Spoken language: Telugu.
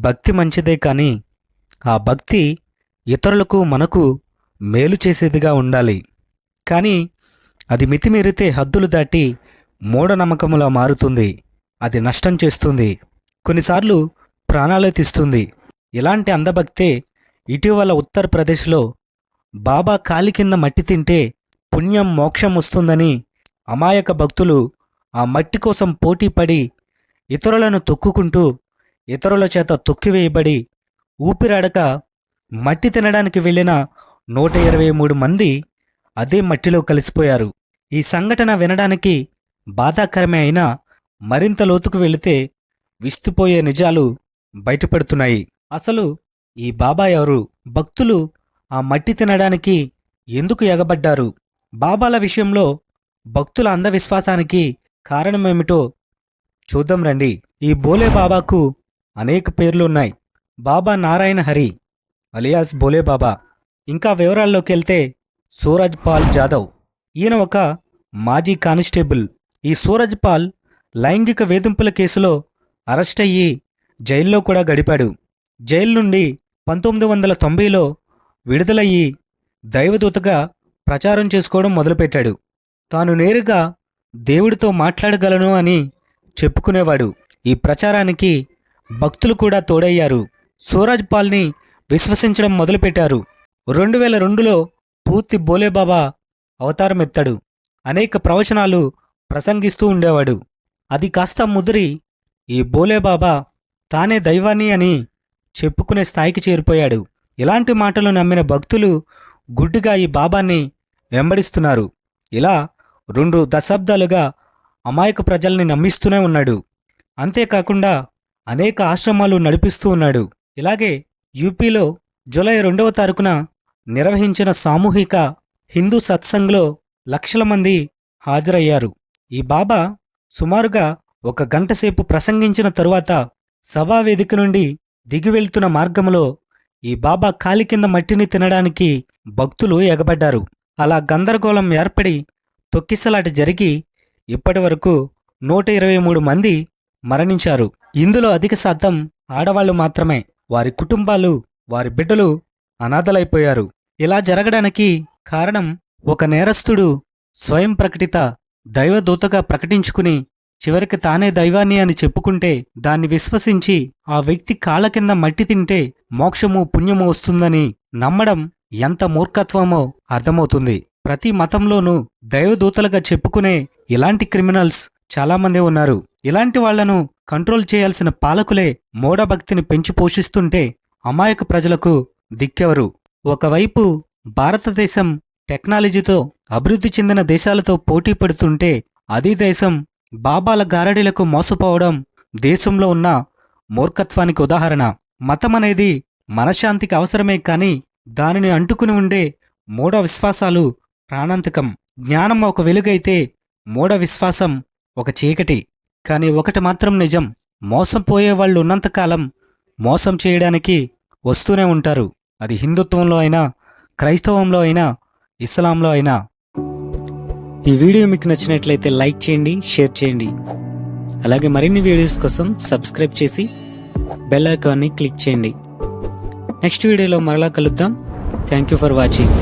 భక్తి మంచిదే కానీ ఆ భక్తి ఇతరులకు మనకు మేలు చేసేదిగా ఉండాలి. కానీ అది మితిమీరితే హద్దులు దాటి మూఢనమ్మకములా మారుతుంది. అది నష్టం చేస్తుంది, కొన్నిసార్లు ప్రాణాలే తీస్తుంది. ఇలాంటి అంధభక్తే ఇటీవల ఉత్తరప్రదేశ్లో బాబా కాలి కింద మట్టి తింటే పుణ్యం మోక్షం వస్తుందని అమాయక భక్తులు ఆ మట్టి కోసం పోటీపడి ఇతరులను తొక్కుకుంటూ ఇతరుల చేత తొక్కివేయబడి ఊపిరాడక మట్టి తినడానికి వెళ్ళిన 123 మంది అదే మట్టిలో కలిసిపోయారు. ఈ సంఘటన వినడానికి బాధాకరమే అయినా మరింత లోతుకు వెళితే విస్తుపోయే నిజాలు బయటపడుతున్నాయి. అసలు ఈ బాబా ఎవరు? భక్తులు ఆ మట్టి తినడానికి ఎందుకు ఎగబడ్డారు? బాబాల విషయంలో భక్తుల అంధవిశ్వాసానికి కారణమేమిటో చూద్దాం రండి. ఈ బోలే బాబాకు అనేక పేర్లున్నాయి. బాబా నారాయణ హరి అలియాస్ బోలే బాబా. ఇంకా వివరాల్లోకి వెళ్తే సూరజ్ పాల్ జాదవ్, ఈయన ఒక మాజీ కానిస్టేబుల్. ఈ సూరజ్ పాల్ లైంగిక వేధింపుల కేసులో అరెస్ట్ అయ్యి జైల్లో కూడా గడిపాడు. జైలు నుండి 1990లో విడుదలయ్యి దైవదూతగా ప్రచారం చేసుకోవడం మొదలుపెట్టాడు. తాను నేరుగా దేవుడితో మాట్లాడగలను అని చెప్పుకునేవాడు. ఈ ప్రచారానికి భక్తులు కూడా తోడయ్యారు. సూరజ్ పాల్ని విశ్వసించడం మొదలుపెట్టారు. 2002లో పూర్తి బోలేబాబా అవతారమెత్తాడు. అనేక ప్రవచనాలు ప్రసంగిస్తూ ఉండేవాడు. అది కాస్త ముదిరి ఈ బోలేబాబా తానే దైవాన్ని అని చెప్పుకునే స్థాయికి చేరిపోయాడు. ఇలాంటి మాటలు నమ్మిన భక్తులు గుడ్డిగా ఈ బాబాని వెంబడిస్తున్నారు. ఇలా 2 దశాబ్దాలుగా అమాయక ప్రజల్ని నమ్మిస్తూనే ఉన్నాడు. అంతేకాకుండా అనేక ఆశ్రమాలు నడిపిస్తూ ఉన్నాడు. ఇలాగే యూపీలో జూలై 2వ తారీఖున నిర్వహించిన సామూహిక హిందూ సత్సంగ్లో లక్షల మంది హాజరయ్యారు. ఈ బాబా సుమారుగా 1 గంట సేపు ప్రసంగించిన తరువాత సభావేదిక నుండి దిగివెళ్తున్న మార్గంలో ఈ బాబా కాలి కింద మట్టిని తినడానికి భక్తులు ఎగబడ్డారు. అలా గందరగోళం ఏర్పడి తొక్కిసలాట జరిగి ఇప్పటి వరకు 123 మంది మరణించారు. ఇందులో అధిక శాతం ఆడవాళ్లు మాత్రమే. వారి కుటుంబాలు, వారి బిడ్డలు అనాథలైపోయారు. ఇలా జరగడానికి కారణం ఒక నేరస్తుడు స్వయం ప్రకటిత దైవదూతగా ప్రకటించుకుని చివరికి తానే దైవాన్ని అని చెప్పుకుంటే దాన్ని విశ్వసించి ఆ వ్యక్తి కాళ్ళ కింద మట్టి తింటే మోక్షము పుణ్యము వస్తుందని నమ్మడం ఎంత మూర్ఖత్వమో అర్థమవుతుంది. ప్రతి మతంలోనూ దైవదూతలుగా చెప్పుకునే ఇలాంటి క్రిమినల్స్ చాలామంది ఉన్నారు. ఇలాంటి వాళ్లను కంట్రోల్ చేయాల్సిన పాలకులే మూఢభక్తిని పెంచి పోషిస్తుంటే అమాయక ప్రజలకు దిక్కెవరు? ఒకవైపు భారతదేశం టెక్నాలజీతో అభివృద్ధి చెందిన దేశాలతో పోటీ పడుతుంటే అదే దేశం బాబాల గారడీలకు మోసపోవడం దేశంలో ఉన్న మూర్ఖత్వానికి ఉదాహరణ. మతం అనేది మనశ్శాంతికి అవసరమే కానీ దానిని అంటుకుని ఉండే మూఢ విశ్వాసాలు ప్రాణాంతకం. జ్ఞానం ఒక వెలుగైతే మూఢ విశ్వాసం ఒక చీకటి. కానీ ఒకటి మాత్రం నిజం, మోసపోయేవాళ్లు ఉన్నంతకాలం మోసం చేయడానికి వస్తూనే ఉంటారు. అది హిందుత్వంలో అయినా, క్రైస్తవంలో అయినా, ఇస్లాంలో అయినా. ఈ వీడియో మీకు నచ్చినట్లయితే లైక్ చేయండి, షేర్ చేయండి. అలాగే మరిన్ని వీడియోస్ కోసం సబ్స్క్రైబ్ చేసి బెల్ ఐకాన్ని క్లిక్ చేయండి. నెక్స్ట్ వీడియోలో మరలా కలుద్దాం. Thank you for watching.